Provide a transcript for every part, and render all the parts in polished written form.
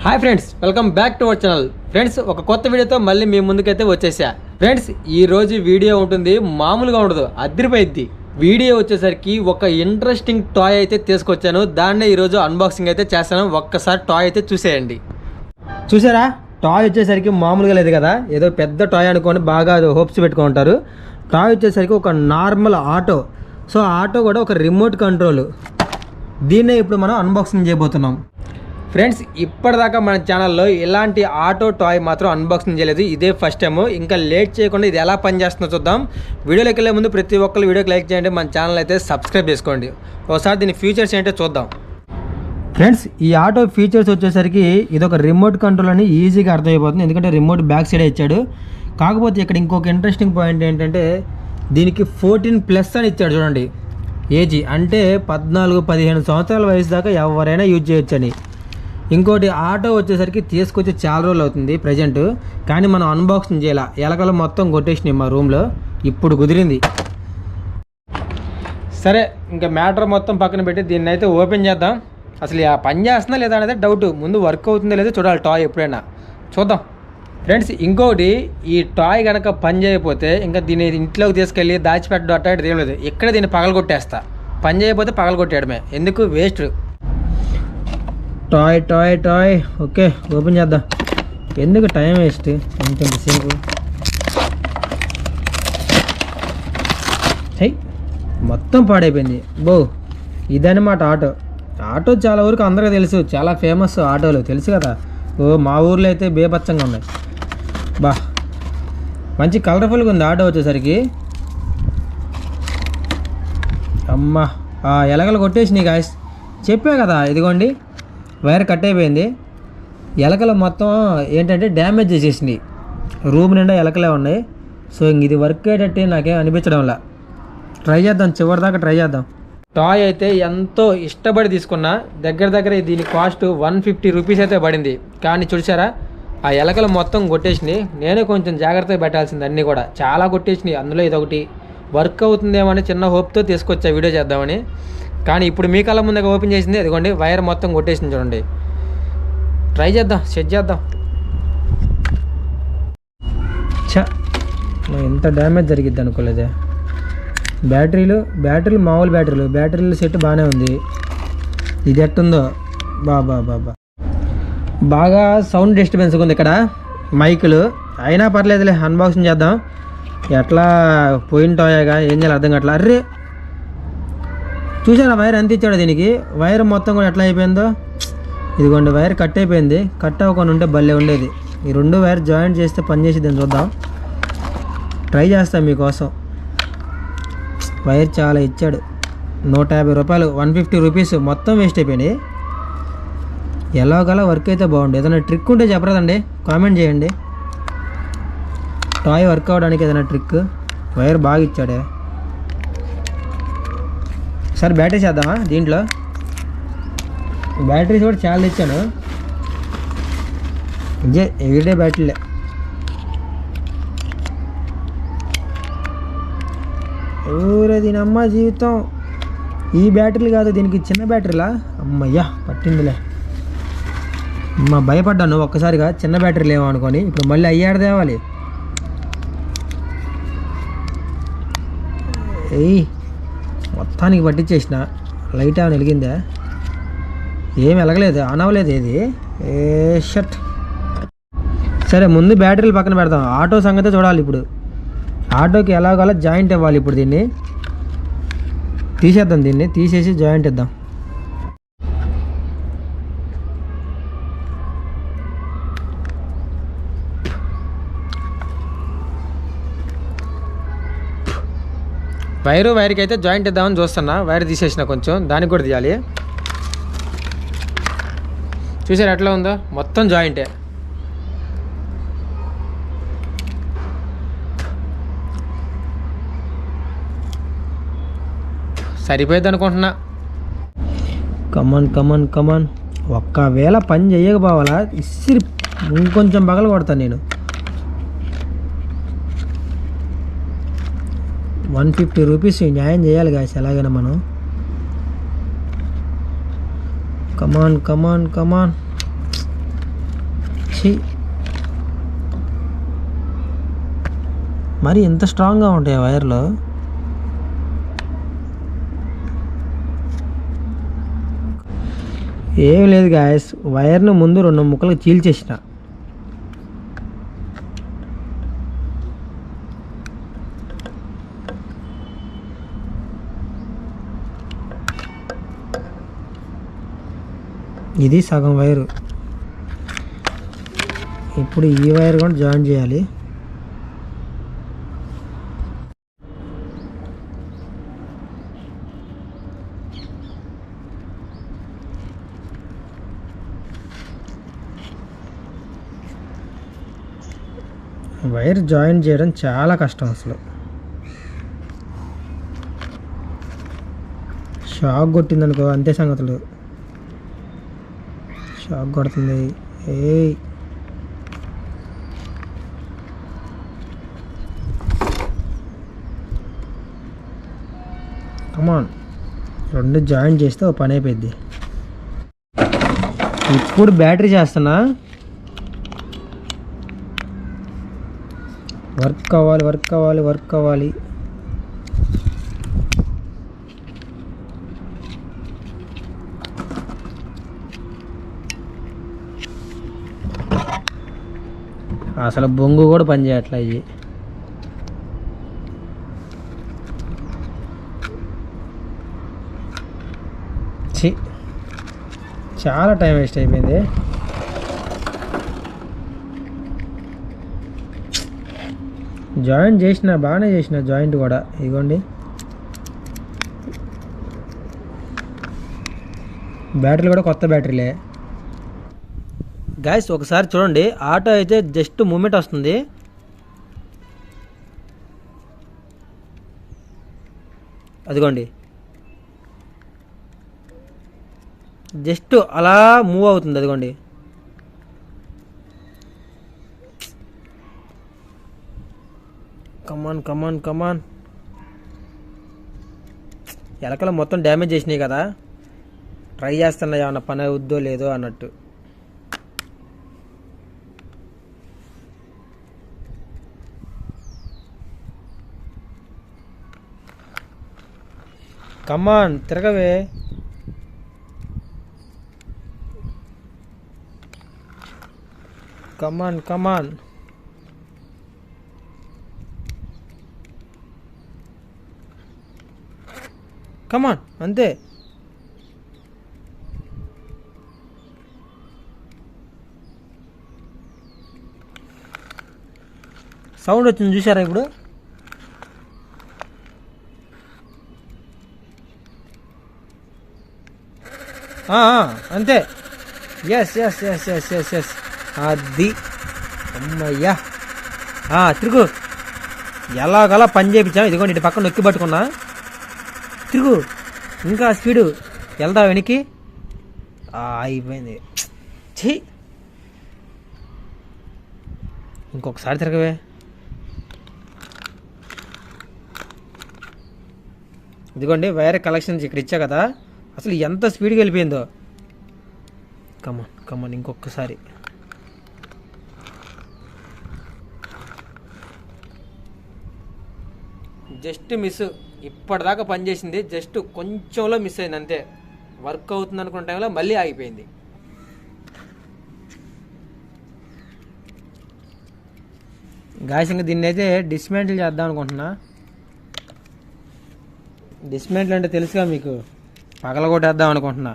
Hi friends, welcome back to our channel. Friends, ఒక కొత్త వీడియోతో మళ్ళీ మీ ముందుకైతే వచ్చేసా. ఫ్రెండ్స్, ఈ రోజు వీడియో ఉంటుంది, మామూలుగా ఉండదు, అదిరిపోయిద్ది. వీడియో వచ్చేసరికి ఒక ఇంట్రెస్టింగ్ టాయ్ అయితే తీసుకొచ్చాను. దాన్నే ఈరోజు అన్బాక్సింగ్ అయితే చేస్తాను. ఒక్కసారి టాయ్ అయితే చూసేయండి. చూసారా, టాయ్ వచ్చేసరికి మామూలుగా లేదు కదా, ఏదో పెద్ద టాయ్ అనుకొని బాగా హోప్స్ పెట్టుకుంటారు. టాయ్ వచ్చేసరికి ఒక నార్మల్ ఆటో. సో ఆటో కూడా ఒక రిమోట్ కంట్రోల్. దీన్నే ఇప్పుడు మనం అన్బాక్సింగ్ చేయబోతున్నాం. ఫ్రెండ్స్, ఇప్పటిదాకా మన ఛానల్లో ఇలాంటి ఆటో టాయ్ మాత్రం అన్బాక్సింగ్ చేయలేదు. ఇదే ఫస్ట్ టైం. ఇంకా లేట్ చేయకుండా ఇది ఎలా పనిచేస్తుందో చూద్దాం. వీడియోలోకి వెళ్ళే ముందు ప్రతి ఒక్కరు వీడియోకి లైక్ చేయండి, మన ఛానల్ అయితే సబ్స్క్రైబ్ చేసుకోండి. ఒకసారి దీని ఫీచర్స్ ఏంటో చూద్దాం. ఫ్రెండ్స్, ఈ ఆటో ఫీచర్స్ వచ్చేసరికి ఇది ఒక రిమోట్ కంట్రోల్ అని ఈజీగా అర్థమైపోతుంది, ఎందుకంటే రిమోట్ బ్యాక్ సైడే ఇచ్చాడు. కాకపోతే ఇక్కడ ఇంకొక ఇంట్రెస్టింగ్ పాయింట్ ఏంటంటే దీనికి 14+ అని ఇచ్చాడు. చూడండి, ఏజీ అంటే 14-15 సంవత్సరాల వయసు దాకా ఎవరైనా యూజ్ చేయొచ్చని. ఇంకోటి, ఆటో వచ్చేసరికి తీసుకొచ్చి చాలా రోజులు అవుతుంది ప్రజెంట్, కానీ మనం అన్బాక్సింగ్ చేయాల. ఎలకలు మొత్తం కొట్టేసినాయి మా రూమ్లో, ఇప్పుడు కుదిరింది. సరే, ఇంకా మ్యాటర్ మొత్తం పక్కన పెట్టి దీన్ని అయితే ఓపెన్ చేద్దాం. అసలు పని చేస్తుందా లేదా అనేది డౌట్. ముందు వర్క్ అవుతుందో లేదో చూడాలి టాయ్ ఎప్పుడైనా. చూద్దాం. ఫ్రెండ్స్, ఇంకోటి, ఈ టాయ్ కనుక పని చేయకపోతే ఇంకా దీన్ని ఇంట్లోకి తీసుకెళ్ళి దాచిపెట్టడం అట్ట ఏం లేదు. ఇక్కడ దీన్ని పగలగొట్టేస్తా. పని చేయకపోతే పగలగొట్టేయడమే, ఎందుకు waste. Toy toy toy okay, open చేద్దాం. ఎందుకు టైం వేస్ట్ ఇంతసేపు. హై, మొత్తం పాడైపోయింది. ఇదన్నమాట ఆటో. ఆటో చాలా వరకు అందరికీ తెలుసు, చాలా ఫేమస్ ఆటోలు తెలుసు కదా. మా ఊర్లో అయితే బేపచ్చంగా ఉన్నాయి. మంచి కలర్ఫుల్గా ఉంది ఆటో వచ్చేసరికి. అమ్మా, ఎలకలు కొట్టేసినాయి గాయస్. చెప్పే కదా, ఇదిగోండి వైర్ కట్ అయిపోయింది. ఎలకలు మొత్తం ఏంటంటే డ్యామేజ్ చేసేసినాయి. రూమ్ నిండా ఎలకలే ఉన్నాయి. సో ఇంక ఇది వర్క్ అయ్యేటట్టు నాకేం అనిపించడంలా. ట్రై చేద్దాం, చివరిదాకా ట్రై చేద్దాం. టాయ్ అయితే ఎంతో ఇష్టపడి తీసుకున్నా. దగ్గర దీని కాస్ట్ 150 రూపీస్ అయితే పడింది. కానీ చూసారా, ఆ ఎలకలు మొత్తం కొట్టేసినాయి. నేనే కొంచెం జాగ్రత్తగా పెట్టాల్సింది. అన్నీ కూడా చాలా కొట్టేసినాయి. అందులో ఇదొకటి వర్క్ అవుతుందేమో అని చిన్న హోప్తో తీసుకొచ్చా వీడియో చేద్దామని. కానీ ఇప్పుడు మీ కళ్ళ ముందుగా ఓపెన్ చేసింది. అదిగోండి, వైర్ మొత్తం కొట్టేసింది. చూడండి, ట్రై చేద్దాం, సెట్ చేద్దాం. ఎంత డ్యామేజ్ జరిగిద్ది అనుకోలేదే. బ్యాటరీలు మామూలు బ్యాటరీలు సెట్ బాగానే ఉంది. ఇది ఎట్టుందో బాగా సౌండ్ డిస్టర్బెన్స్ ఉంది ఇక్కడ, మైకులు. అయినా పర్లేదులే, అన్బాక్సింగ్ చేద్దాం. ఎట్లా పోయిన టాయగా ఏం చేయాలి అర్థం కావట్లా. అర్రే, చూసారా వైర్ ఎంత ఇచ్చాడు దీనికి. వైర్ మొత్తం కూడా ఎట్లా అయిపోయిందో. ఇదిగోండి, వైర్ కట్ అయిపోయింది. కట్ అవ్వకుండా ఉంటే భలే ఉండేది. ఈ రెండు వైర్ జాయింట్ చేస్తే పని చేసేదని చూద్దాం. ట్రై చేస్తాం మీకోసం. వైర్ చాలా ఇచ్చాడు. 150 రూపాయలు, 150 రూపీస్ మొత్తం వేస్ట్ అయిపోయినాయి. ఎలాగలా వర్క్ అయితే బాగుండు. ఏదైనా ట్రిక్ ఉంటే చెప్పరాదండి, కామెంట్ చేయండి. టాయ్ వర్క్ అవ్వడానికి ఏదైనా ట్రిక్. వైర్ బాగా ఇచ్చాడే. సరే, బ్యాటరీ చేద్దామా దీంట్లో. బ్యాటరీస్ కూడా చాలా ఇచ్చాను. ఇదే ఎవ్రీడే బ్యాటరీలే. ఊరే దీనమ్మ జీవితం. ఈ బ్యాటరీలు కాదు, దీనికి చిన్న బ్యాటరీలా. అమ్మయ్యా, పట్టిందిలే. అమ్మ, భయపడ్డాను ఒక్కసారిగా చిన్న బ్యాటరీలు ఏమో అనుకొని. ఇప్పుడు మళ్ళీ అయ్యాడు తేవాలి. మొత్తానికి పట్టించేసిన. లైట్ ఏమైనా వెలిగిందా? ఏం వెలగలేదు, ఆన్ అవ్వలేదు. ఏది షట్. సరే, ముందు బ్యాటరీలు పక్కన పెడదాం. ఆటో సంగతే చూడాలి ఇప్పుడు. ఆటోకి ఎలాగోలా జాయింట్ ఇవ్వాలి. ఇప్పుడు దీన్ని తీసేద్దాం. దీన్ని తీసేసి జాయింట్ ఇద్దాం. వైర్కి అయితే జాయింట్ ఇద్దామని చూస్తున్నా. వైర్ తీసేసిన, కొంచెం దానికి కూడా తీయాలి. చూసారు ఎట్లా ఉందో, మొత్తం జాయింటే. సరిపోయింది అనుకుంటున్నా. కమాన్. ఒక్కవేళ పని చేయకపోవాలా, ఇసిరి ఇంకొంచెం పగల కొడతాను నేను. 150 రూపీస్ న్యాయం చేయాలి గాయస్ ఎలాగైనా మనం. కమాన్ ఛీ, మరి ఎంత స్ట్రాంగ్గా ఉంటాయి వైర్లు. ఏం లేదు గాయస్, వైర్ను ముందు 2 ముక్కలు చీల్చేసిన. ఇది సగం వైరు. ఇప్పుడు ఈ వైర్ కూడా జాయిన్ చేయాలి. వైర్ జాయిన్ చేయడం చాలా కష్టం అసలు. షాక్ కొట్టిందనుకో అంతే సంగతులు. షాక్ కొడుతుంది. ఏయ్ కమాన్, 2 జాయిన్ చేస్తే ఓ పని అయిపోయింది. ఇప్పుడు బ్యాటరీ చేస్తున్నా. వర్క్ కావాలి, వర్క్ కావాలి, వర్క్ కావాలి. అసలు బొంగు కూడా పని చేయట్లే ఇవి. చాలా టైం వేస్ట్ అయిపోయింది. జాయింట్ చేసిన, బాగానే చేసిన జాయింట్ కూడా. ఇదిగోండి బ్యాటరీలు కూడా కొత్త బ్యాటరీలే. గాయస్ ఒకసారి చూడండి, ఆటో అయితే జస్ట్ మూమెంట్ వస్తుంది. అదిగోండి జస్ట్ అలా మూవ్ అవుతుంది. అదిగోండి కమాన్ కమాన్ కమాన్. ఎలకలు మొత్తం డ్యామేజ్ చేసినాయి కదా, ట్రై చేస్తున్నా ఏమన్నా పని అవుద్దో లేదో అన్నట్టు. కమాన్ తిరగవే. కమాన్ కమాన్. కమాన్ అంతే. సౌండ్ వచ్చింది చూసారా ఇప్పుడు? అంతే. Yes yes yes yes yes yes అది. అమ్మయ్యా తిరుగు. ఎలాగలా పని చేయించాం. ఇదిగోండి ఇటు పక్కన నొక్కి పట్టుకున్నా. తిరుగు ఇంకా స్పీడు. వెళ్దా వెనక్కి. అయిపోయింది. చెయ్యి ఇంకొకసారి తిరగవే. ఇదిగోండి వైర్ కలెక్షన్స్ ఇక్కడ ఇచ్చా కదా, అసలు ఎంత స్పీడ్గా వెళ్ళిపోయిందో. కమాన్ కమాన్ ఇంకొకసారి. Just miss. ఇప్పటిదాకా పనిచేసింది, జస్ట్ కొంచెంలో మిస్ అయింది అంతే. వర్క్ అవుతుంది అనుకున్న టైంలో మళ్ళీ ఆగిపోయింది. గాయస్ ఇంకా దీన్ని అయితే డిస్మాంటిల్ చేద్దాం అనుకుంటున్నా. డిస్మాంటిల్ అంటే తెలుసుగా మీకు, పగలగొట్టేద్దాం అనుకుంటున్నా.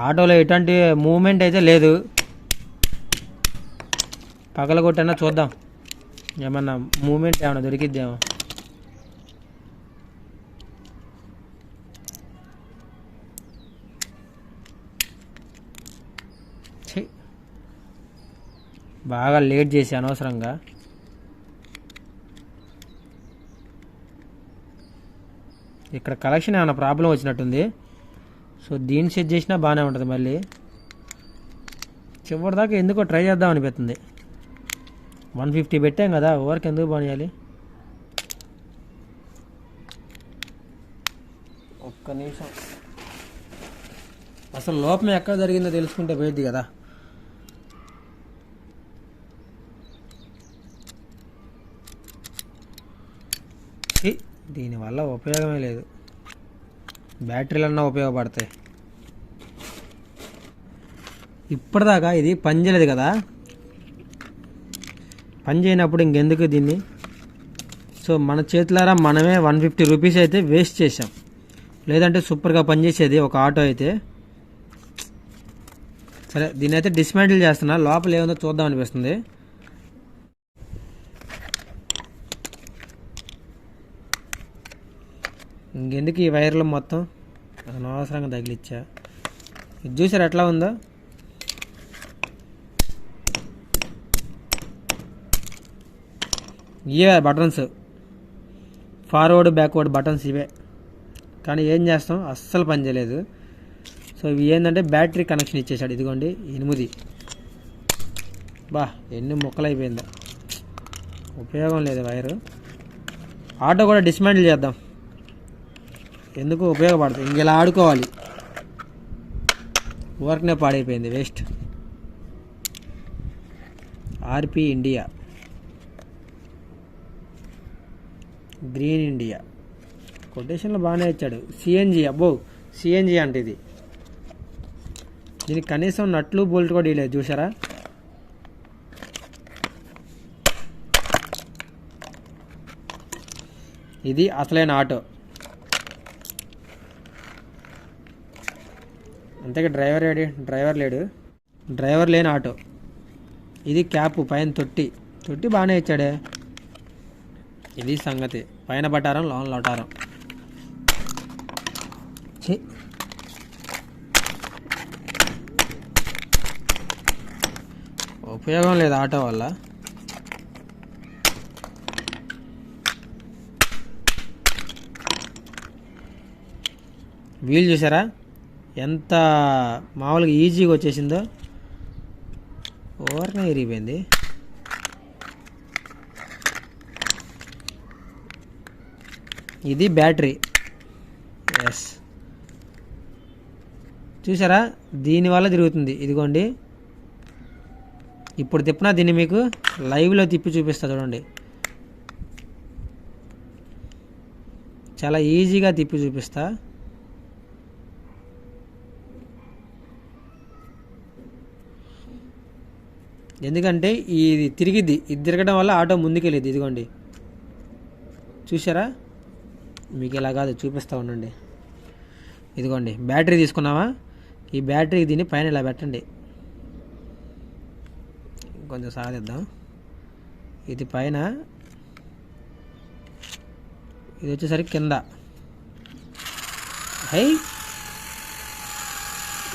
ఆటోలో ఎటువంటి మూమెంట్ అయితే లేదు. పగలగొట్టైనా చూద్దాం, ఏమన్నా మూమెంట్ ఏమన్నా దొరికిద్దేమో. బాగా లేట్ చేసి అనవసరంగా. ఇక్కడ కలెక్షన్ ఏమైనా ప్రాబ్లం వచ్చినట్టుంది. సో దీన్ని సెట్ చేసినా బాగానే ఉంటుంది. మళ్ళీ చివరిదాకా ఎందుకో ట్రై చేద్దాం అనిపిస్తుంది. 150 పెట్టాం కదా, ఓవర్కి ఎందుకు బానియాలి. ఒక్క నిమిషం. అసలు లోపం ఎక్కడ జరిగిందో తెలుసుకుంటే పోయింది కదా. దీనివల్ల ఉపయోగమే లేదు. బ్యాటరీలన్నా ఉపయోగపడతాయి. ఇప్పటిదాకా ఇది పని చేయలేదు కదా, పని చేయనప్పుడు ఇంకెందుకు దీన్ని. సో మన చేతులారా మనమే 150 రూపీస్ అయితే వేస్ట్ చేసాం. లేదంటే సూపర్గా పనిచేసేది ఒక ఆటో అయితే. సరే దీన్ని అయితే డిస్మాంటిల్ చేస్తున్నా, లోపల ఏముందో చూద్దాం అనిపిస్తుంది. ఇంకెందుకు ఈ వైర్లు మొత్తం అనవసరంగా తగిలిచ్చా. ఇది చూసారు ఎట్లా ఉందో. ఇవే బటన్స్, ఫార్వర్డ్ బ్యాక్వర్డ్ బటన్స్ ఇవే. కానీ ఏం చేస్తాం, అస్సలు పని చేయలేదు. సో ఇవి ఏంటంటే బ్యాటరీ కనెక్షన్ ఇచ్చేసాడు. ఇదిగోండి 8. బా ఎన్ని ముక్కలు అయిపోయిందో, ఉపయోగం లేదు వైరు. ఆటో కూడా డిస్మాంటిల్ చేద్దాం, ఎందుకు ఉపయోగపడుతుంది. ఇంక ఇలా ఆడుకోవాలి, వర్క్నే పాడైపోయింది, వేస్ట్. ఆర్పి ఇండియా, గ్రీన్ ఇండియా కొటేషన్లో బాగానే ఇచ్చాడు. సిఎన్జి, అబ్బో సిఎన్జి అంటే ఇది. దీనికి కనీసం నట్లు బోల్ట్ కూడా ఇవ్వలేదు చూసారా. ఇది అసలైన ఆటో. అంతేగా డ్రైవర్ ఏడి, డ్రైవర్ లేడు, డ్రైవర్ లేని ఆటో. ఇది క్యాప్, పైన తొట్టి బాగానే ఇచ్చాడే. ఇది సంగతి, పైన బటారం లోన్ లొటారం. ఉపయోగం లేదు ఆటో వల్ల. వీల్ చూసారా ఎంత మామూలుగా ఈజీగా వచ్చేసిందో, ఓవర్గా ఇరిగిపోయింది. ఇది బ్యాటరీ, ఎస్ చూసారా దీనివల్ల తిరుగుతుంది. ఇదిగోండి ఇప్పుడు తిప్పినా దీన్ని మీకు లైవ్లో తిప్పి చూపిస్తా చూడండి. చాలా ఈజీగా తిప్పి చూపిస్తా. ఎందుకంటే ఇది తిరిగిద్ది, ఇది తిరగడం వల్ల ఆటో ముందుకెళ్ళిద్ది. ఇదిగోండి చూసారా, మీకు ఇలా కాదు చూపిస్తూ ఉండండి. ఇదిగోండి బ్యాటరీ తీసుకున్నావా, ఈ బ్యాటరీ దీన్ని పైన ఇలా పెట్టండి, కొంచెం సాధిద్దాం. ఇది పైన, ఇది వచ్చేసరికి కింద. హై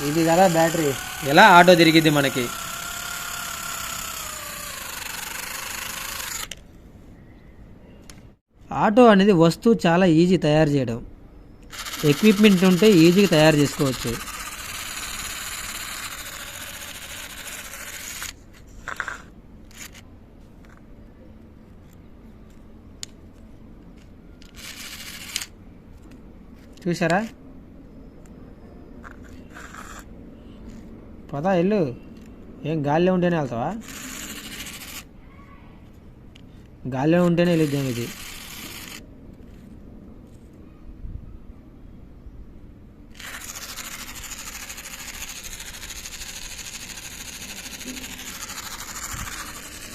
ఇది కదా బ్యాటరీ, ఎలా ఆటో తిరిగిద్ది మనకి. ఆటో అనేది వస్తువు చాలా ఈజీ తయారు చేయడం. ఎక్విప్మెంట్ ఉంటే ఈజీగా తయారు చేసుకోవచ్చు. చూసారా, పదా వెళ్ళు. ఏం గాలిలో ఉంటేనే వెళ్తావా, గాలిలో ఉంటేనే వెళ్ళిద్దాం. ఇది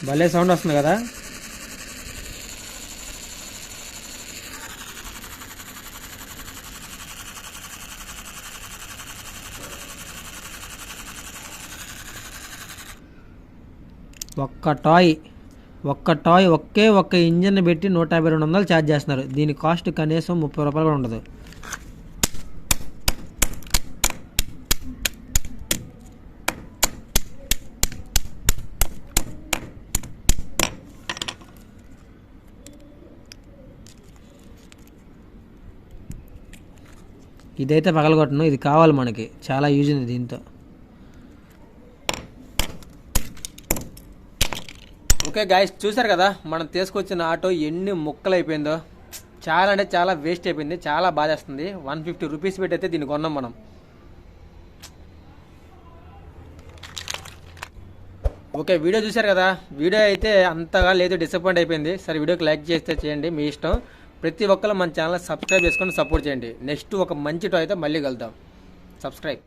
భలే సౌండ్ వస్తుంది కదా. ఒక్క టాయ్ ఒక్క ఇంజన్ పెట్టి 150-200 ఛార్జ్ చేస్తున్నారు. దీని కాస్ట్ కనీసం 30 రూపాయలు కూడా ఉండదు. ఇదైతే పగలగొట్టను, ఇది కావాలి మనకి, చాలా యూజ్ ఉంది దీంతో. ఓకే గాయస్, చూసారు కదా మనం తీసుకొచ్చిన ఆటో ఎన్ని ముక్కలు అయిపోయిందో. చాలా అంటే చాలా వేస్ట్ అయిపోయింది, చాలా బాధేస్తుంది. 150 రూపీస్ పెట్టి అయితే దీన్ని కొన్నాం మనం. ఓకే, వీడియో చూశారు కదా. వీడియో అయితే అంతగా లేదు, డిసప్పాయింట్ అయిపోయింది. సరే, వీడియోకి లైక్ చేస్తే చేయండి, మీ ఇష్టం. ప్రతి ఒక్కరు మన ఛానల్ సబ్స్క్రైబ్ చేసుకొని సపోర్ట్ చేయండి. నెక్స్ట్ ఒక మంచి టాయ్ అయితే మళ్ళీ కలుద్దాం. సబ్స్క్రైబ్.